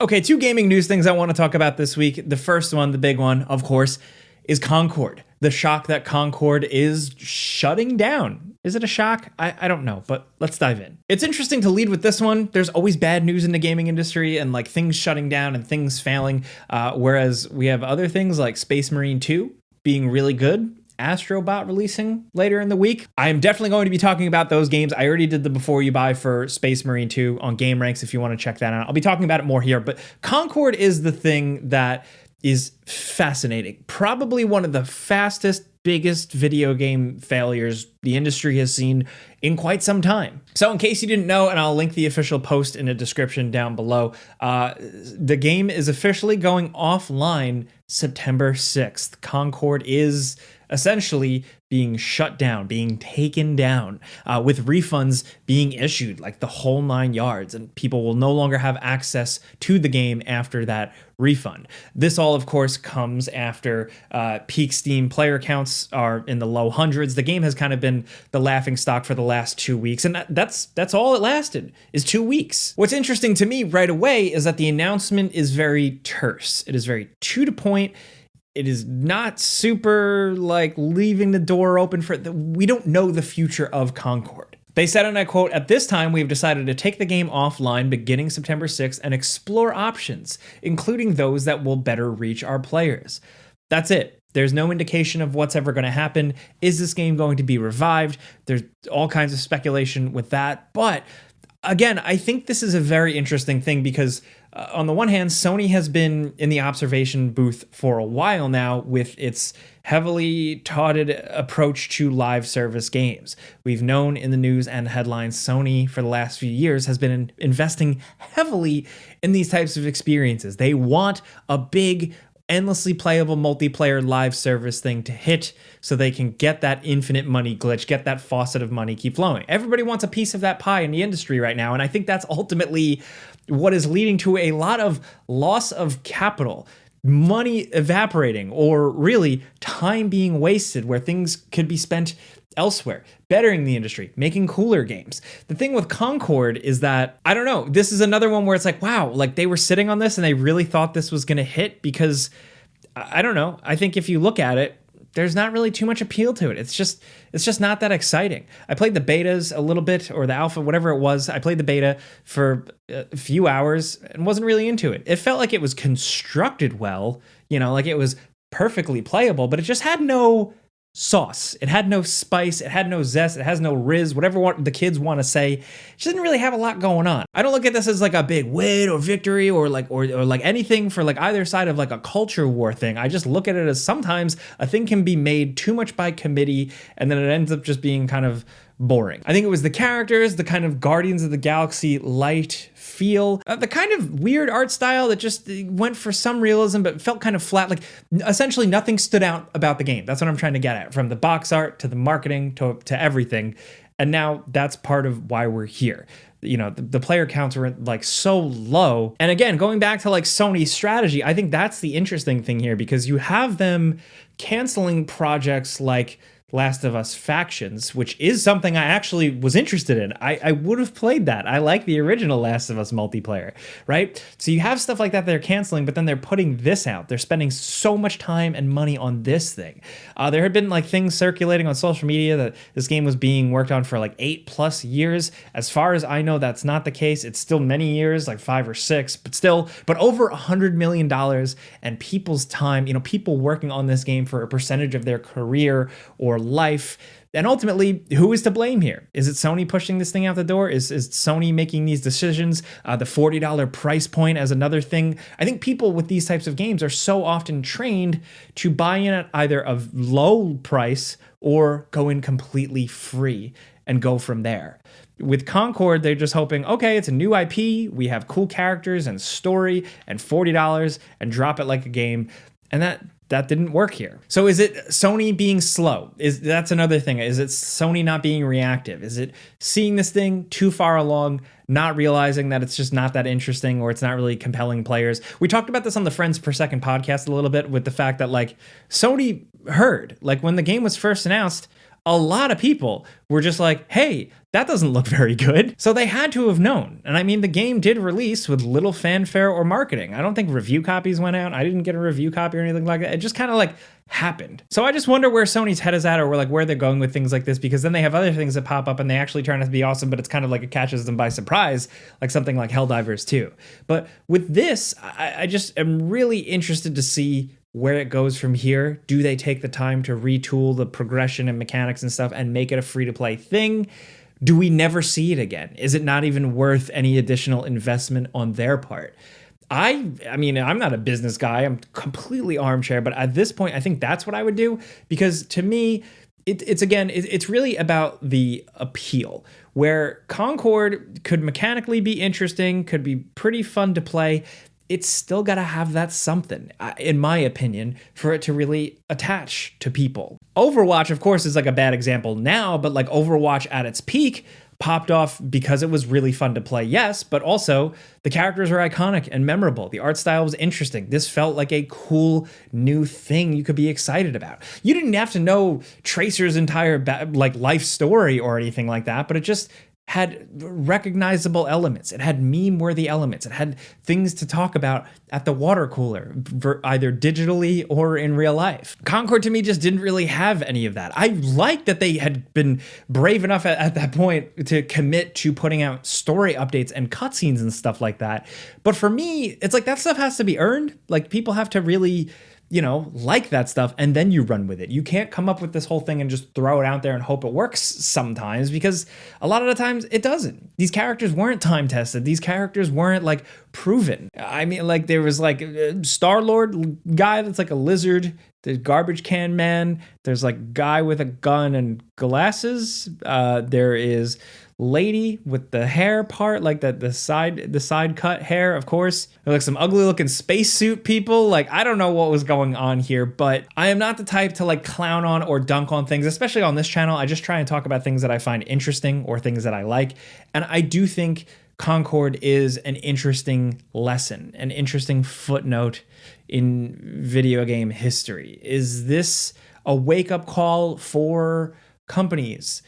Okay, two gaming news things I want to talk about this week. The first one, the big one, of course, is Concord. The shock that Concord is shutting down. Is it a shock? I don't know, but let's dive in. It's interesting to lead with this one. There's always bad news in the gaming industry and like things shutting down and things failing, whereas we have other things like Space Marine 2 being really good. Astrobot releasing later in the week. I am definitely going to be talking about those games. I already did the before you buy for Space Marine 2 on Game Ranks if you want to check that out. I'll be talking about it more here, but Concord is the thing that is fascinating. Probably one of the fastest, biggest video game failures the industry has seen in quite some time. So in case you didn't know, and I'll link the official post in the description down below, the game is officially going offline September 6th. Concord is essentially being shut down, being taken down, with refunds being issued like the whole 9 yards, and people will no longer have access to the game after that refund. This all, of course, comes after peak Steam player counts are in the low hundreds. The game has kind of been the laughing stock for the last 2 weeks, and that's all it lasted, is 2 weeks. What's interesting to me right away is that the announcement is very terse. It is very to the point. It is not super like leaving the door open for we don't know the future of Concord. They said, and I quote, "At this time, we have decided to take the game offline beginning September 6th and explore options, including those that will better reach our players." That's it. There's no indication of what's ever going to happen. Is this game going to be revived? There's all kinds of speculation with that. But again, I think this is a very interesting thing because on the one hand, Sony has been in the observation booth for a while now with its heavily touted approach to live service games. We've known in the news and headlines, Sony for the last few years has been investing heavily in these types of experiences. They want a big, endlessly playable multiplayer live service thing to hit so they can get that infinite money glitch, get that faucet of money keep flowing. Everybody wants a piece of that pie in the industry right now, and I think that's ultimately what is leading to a lot of loss of capital, money evaporating, or really time being wasted where things could be spent elsewhere, bettering the industry, making cooler games. The thing with Concord is that, I don't know, this is another one where it's like, wow, like they were sitting on this and they really thought this was going to hit because, I don't know, I think if you look at it, there's not really too much appeal to it. It's just not that exciting. I played the betas a little bit, or the alpha, whatever it was. I played the beta for a few hours and wasn't really into it. It felt like it was constructed well, like it was perfectly playable, but it just had no sauce. It had no spice. It had no zest. It has no riz, whatever the kids want to say. It just didn't really have a lot going on. I don't look at this as like a big win or victory or like anything for like either side of like a culture war thing. I just look at it as sometimes a thing can be made too much by committee and then it ends up just being kind of boring. I think it was the characters, the kind of Guardians of the Galaxy light feel, the kind of weird art style that just went for some realism but felt kind of flat. Like essentially nothing stood out about the game. That's what I'm trying to get at, from the box art to the marketing to everything. And now that's part of why we're here. The player counts were like so low. And again, going back to like Sony's strategy, I think that's the interesting thing here, because you have them canceling projects like Last of Us Factions, which is something I actually was interested in. I would have played that. I like the original Last of Us multiplayer, right? So you have stuff like that they're canceling, but then they're putting this out. They're spending so much time and money on this thing. There had been like things circulating on social media that this game was being worked on for like 8+ years. As far as I know, that's not the case. It's still many years, like 5 or 6, but over $100 million and people's time, people working on this game for a percentage of their career or life. And ultimately, who is to blame here? Is it Sony pushing this thing out the door? Is Sony making these decisions? The $40 price point as another thing. I think people with these types of games are so often trained to buy in at either a low price or go in completely free and go from there. With Concord, they're just hoping, okay, it's a new IP, we have cool characters and story and $40 and drop it like a game. And that didn't work here. So is it Sony being slow? That's another thing. Is it Sony not being reactive? Is it seeing this thing too far along, not realizing that it's just not that interesting or it's not really compelling players? We talked about this on the Friends Per Second podcast a little bit with the fact that like Sony heard, like when the game was first announced, a lot of people were just like, hey, that doesn't look very good. So they had to have known. And I mean, the game did release with little fanfare or marketing. I don't think review copies went out. I didn't get a review copy or anything like that. It just kind of like happened. So I just wonder where Sony's head is at, or like where they're going with things like this, because then they have other things that pop up and they actually turn out to be awesome, but it's kind of like it catches them by surprise, like something like Helldivers 2. But with this, I just am really interested to see where it goes from here. Do they take the time to retool the progression and mechanics and stuff and make it a free-to-play thing? Do we never see it again? Is it not even worth any additional investment on their part? I mean, I'm not a business guy. I'm completely armchair, but at this point, I think that's what I would do, because to me, it's really about the appeal. Where Concord could mechanically be interesting, could be pretty fun to play, it's still got to have that something, in my opinion, for it to really attach to people. Overwatch, of course, is like a bad example now, but like Overwatch at its peak popped off because it was really fun to play, yes, but also the characters are iconic and memorable. The art style was interesting. This felt like a cool new thing you could be excited about. You didn't have to know Tracer's entire like life story or anything like that, but it just had recognizable elements. It had meme-worthy elements. It had things to talk about at the water cooler, either digitally or in real life. Concord to me just didn't really have any of that. I like that they had been brave enough at that point to commit to putting out story updates and cutscenes and stuff like that. But for me, it's like that stuff has to be earned. Like people have to really, like that stuff, and then you run with it. You can't come up with this whole thing and just throw it out there and hope it works sometimes, because a lot of the times it doesn't. These characters weren't time tested. These characters weren't like proven. I mean, like there was like a Star-Lord guy that's like a lizard. There's Garbage Can Man. There's like guy with a gun and glasses. There is lady with the hair part, like the side cut hair, of course. Like some ugly looking spacesuit people. Like, I don't know what was going on here, but I am not the type to like clown on or dunk on things, especially on this channel. I just try and talk about things that I find interesting or things that I like. And I do think Concord is an interesting lesson, an interesting footnote in video game history. Is this a wake-up call for companies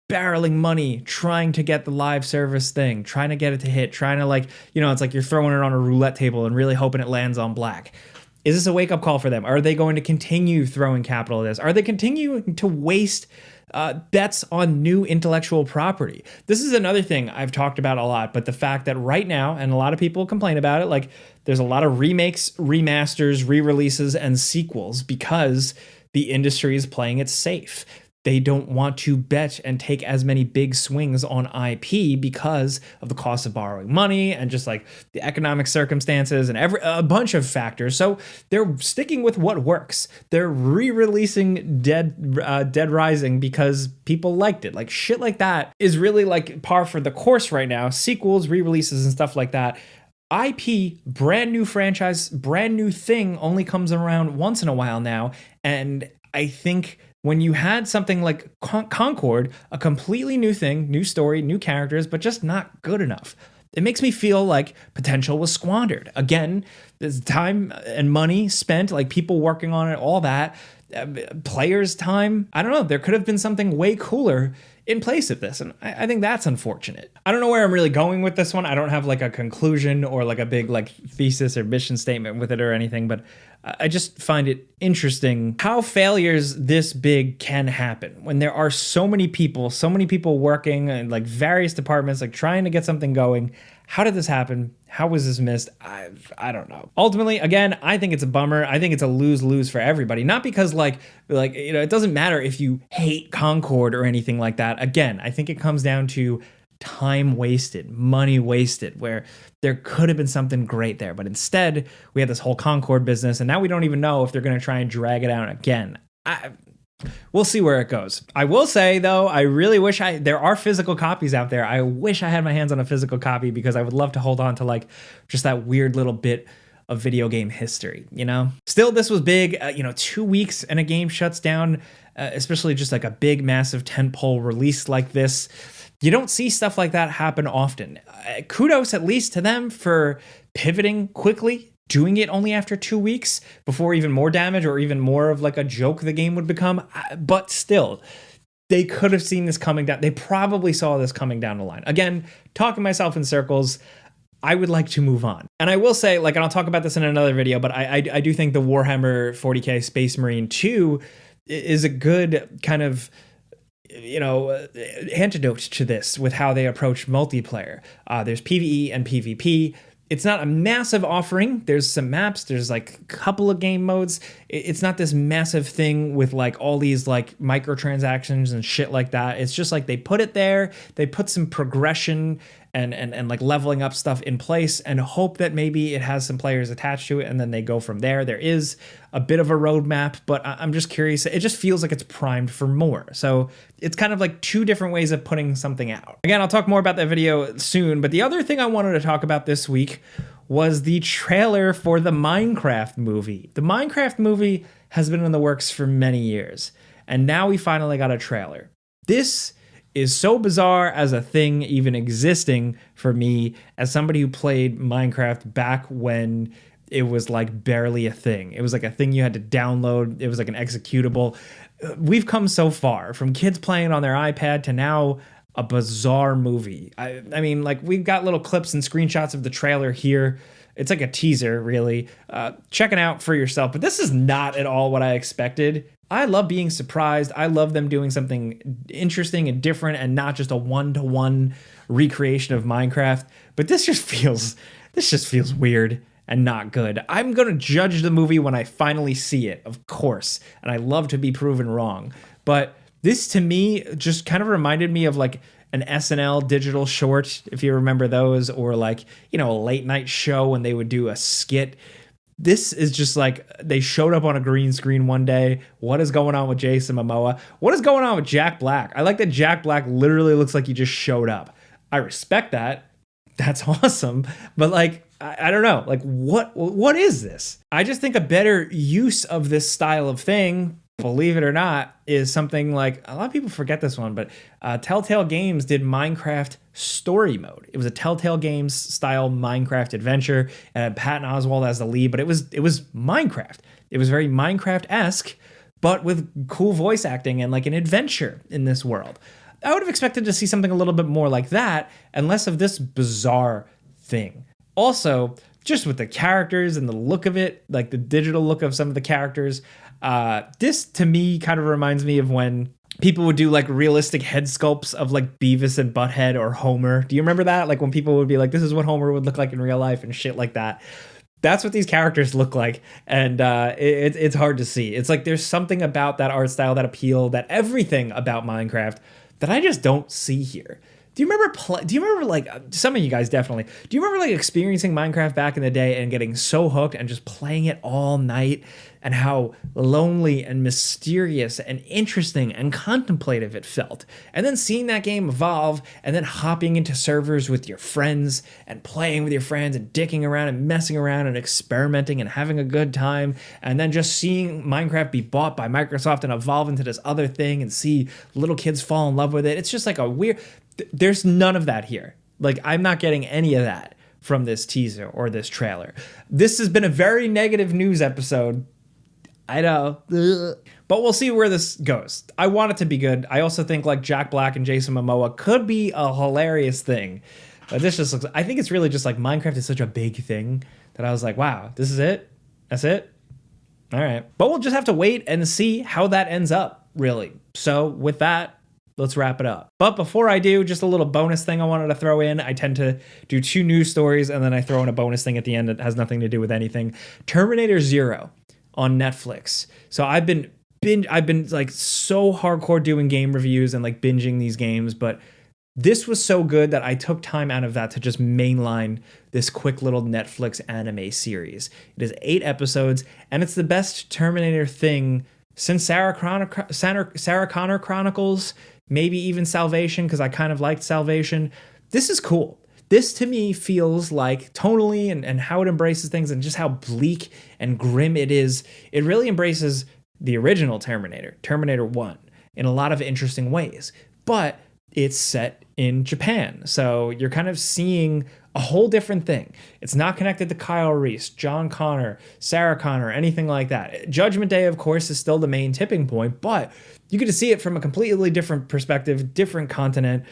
barreling money, trying to get the live service thing, trying to get it to hit, trying to like, it's like you're throwing it on a roulette table and really hoping it lands on black? Is this a wake-up call for them? Are they going to continue throwing capital at this? Are they continuing to waste bets on new intellectual property? This is another thing I've talked about a lot, but the fact that right now, and a lot of people complain about it, like there's a lot of remakes, remasters, re-releases, and sequels because the industry is playing it safe. They don't want to bet and take as many big swings on IP because of the cost of borrowing money and just like the economic circumstances and a bunch of factors. So they're sticking with what works. They're re-releasing Dead Rising because people liked it. Like shit like that is really like par for the course right now. Sequels, re-releases, and stuff like that. IP, brand new franchise, brand new thing, only comes around once in a while now. And I think when you had something like Concord, a completely new thing, new story, new characters, but just not good enough, it makes me feel like potential was squandered. Again, there's time and money spent, like people working on it, all that, players' time. I don't know. There could have been something way cooler in place of this, and I think that's unfortunate. I don't know where I'm really going with this one. I don't have like a conclusion or like a big like thesis or mission statement with it or anything, but I just find it interesting how failures this big can happen when there are so many people working in like various departments, like trying to get something going. How did this happen? How was this missed? I don't know. Ultimately, again, I think it's a bummer. I think it's a lose-lose for everybody. Not because like it doesn't matter if you hate Concord or anything like that. Again, I think it comes down to time wasted, money wasted, where there could have been something great there. But instead, we had this whole Concord business, and now we don't even know if they're going to try and drag it out again. We'll see where it goes. I will say, though, I really wish there are physical copies out there. I wish I had my hands on a physical copy because I would love to hold on to like just that weird little bit of video game history, Still, this was big. 2 weeks and a game shuts down, especially just like a big, massive tentpole release like this. You don't see stuff like that happen often. Kudos at least to them for pivoting quickly, doing it only after 2 weeks before even more damage or even more of like a joke the game would become. But still, they could have seen this coming down. They probably saw this coming down the line. Again, talking myself in circles, I would like to move on. And I will say, like, and I'll talk about this in another video, but I do think the Warhammer 40K Space Marine 2 is a good kind of, antidote to this with how they approach multiplayer. There's PvE and PvP. It's not a massive offering. There's some maps. There's like a couple of game modes. It's not this massive thing with like all these like microtransactions and shit like that. It's just like they put it there. They put some progression and like leveling up stuff in place and hope that maybe it has some players attached to it and then they go from there. There is a bit of a roadmap, but I'm just curious. It just feels like it's primed for more. So it's kind of like two different ways of putting something out. Again, I'll talk more about that video soon, but the other thing I wanted to talk about this week was the trailer for the Minecraft movie. The Minecraft movie has been in the works for many years, and now we finally got a trailer. This is so bizarre as a thing even existing for me as somebody who played Minecraft back when it was like barely a thing. It was like a thing you had to download. It was like an executable. We've come so far from kids playing on their iPad to now a bizarre movie. I mean, like, we've got little clips and screenshots of the trailer here. It's like a teaser, really. Check it out for yourself. But this is not at all what I expected. I love being surprised. I love them doing something interesting and different and not just a one-to-one recreation of Minecraft. But this just feels weird and not good. I'm going to judge the movie when I finally see it, of course. And I love to be proven wrong. But this, to me, just kind of reminded me of like an SNL digital short, if you remember those, or like, a late night show when they would do a skit. This is just like they showed up on a green screen one day. What is going on with Jason Momoa? What is going on with Jack Black? I like that Jack Black literally looks like he just showed up. I respect that. That's awesome. But like, I don't know. Like, what is this? I just think a better use of this style of thing, believe it or not, is something like, a lot of people forget this one, but Telltale Games did Minecraft Story Mode. It was a Telltale Games style Minecraft adventure, and Patton Oswalt as the lead, but it was Minecraft. It was very Minecraft-esque, but with cool voice acting and like an adventure in this world. I would have expected to see something a little bit more like that and less of this bizarre thing. Also, just with the characters and the look of it, like the digital look of some of the characters, this to me kind of reminds me of when people would do like realistic head sculpts of like Beavis and Butthead or Homer. Do you remember that? Like when people would be like, this is what Homer would look like in real life and shit like that. That's what these characters look like. And it's hard to see. It's like there's something about that art style, that appeal, that everything about Minecraft that I just don't see here. Do you remember like, some of you guys definitely, do you remember like experiencing Minecraft back in the day and getting so hooked and just playing it all night, and how lonely and mysterious and interesting and contemplative it felt? And then seeing that game evolve and then hopping into servers with your friends and playing with your friends and dicking around and messing around and experimenting and having a good time. And then just seeing Minecraft be bought by Microsoft and evolve into this other thing and see little kids fall in love with it. It's just like a weird... There's none of that here. Like, I'm not getting any of that from this teaser or this trailer. This has been a very negative news episode. I know. But we'll see where this goes. I want it to be good. I also think like Jack Black and Jason Momoa could be a hilarious thing. But this just looks... I think it's really just like Minecraft is such a big thing that I was like, wow, this is it? That's it? All right. But we'll just have to wait and see how that ends up, really. So with that, let's wrap it up. But before I do, just a little bonus thing I wanted to throw in. I tend to do 2 news stories and then I throw in a bonus thing at the end that has nothing to do with anything. Terminator Zero on Netflix. So I've been like so hardcore doing game reviews and like binging these games, but this was so good that I took time out of that to just mainline this quick little Netflix anime series. It is 8 episodes and it's the best Terminator thing since Sarah Connor Chronicles, maybe even Salvation, because I kind of liked Salvation. This is cool. This to me feels like tonally and how it embraces things and just how bleak and grim it is. It really embraces the original Terminator, Terminator 1, in a lot of interesting ways. But it's set in Japan. So you're kind of seeing a whole different thing. It's not connected to Kyle Reese, John Connor, Sarah Connor, anything like that. Judgment Day, of course, is still the main tipping point, but you get to see it from a completely different perspective, different continent,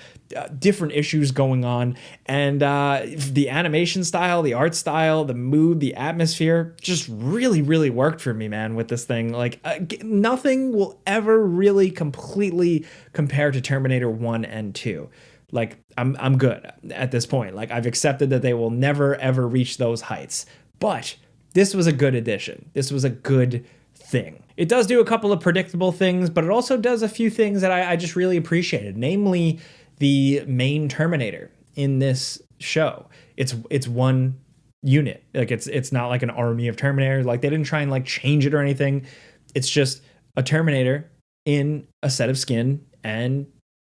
different issues going on. And the animation style, the art style, the mood, the atmosphere just really, really worked for me, man, with this thing. Like nothing will ever really completely compare to Terminator 1 and 2. Like I'm good at this point. Like I've accepted that they will never ever reach those heights. But this was a good addition. This was a good thing. It does do a couple of predictable things, but it also does a few things that I just really appreciated, namely the main Terminator in this show. It's one unit. Like it's not like an army of Terminators. Like they didn't try and like change it or anything. It's just a Terminator in a set of skin, and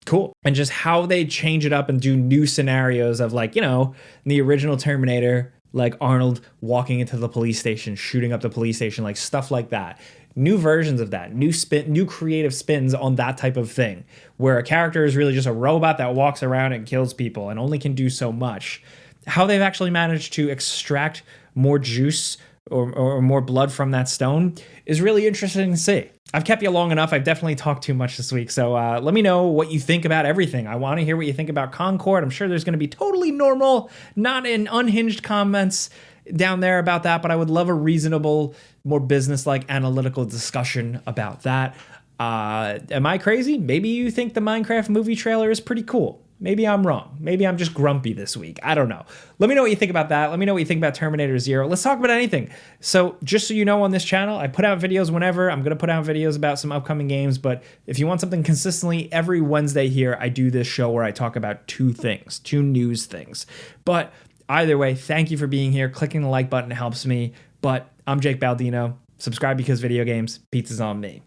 cool. And just how they change it up and do new scenarios of, like, you know, the original Terminator, like Arnold walking into the police station, shooting up the police station, like stuff like that. New versions of that, new creative spins on that type of thing, where a character is really just a robot that walks around and kills people and only can do so much. How they've actually managed to extract more juice or more blood from that stone is really interesting to see. I've kept you long enough. I've definitely talked too much this week. So let me know what you think about everything. I want to hear what you think about Concord. I'm sure there's going to be totally normal, not in unhinged comments down there about that, but I would love a reasonable, more business-like analytical discussion about that. Am I crazy? Maybe you think the Minecraft movie trailer is pretty cool. Maybe I'm wrong. Maybe I'm just grumpy this week. I don't know. Let me know what you think about that. Let me know what you think about Terminator Zero. Let's talk about anything. So just so you know, on this channel, I put out videos whenever. I'm going to put out videos about some upcoming games, but if you want something consistently, every Wednesday here, I do this show where I talk about two news things. But either way, thank you for being here. Clicking the like button helps me. But I'm Jake Baldino. Subscribe because video games. Pizza's on me.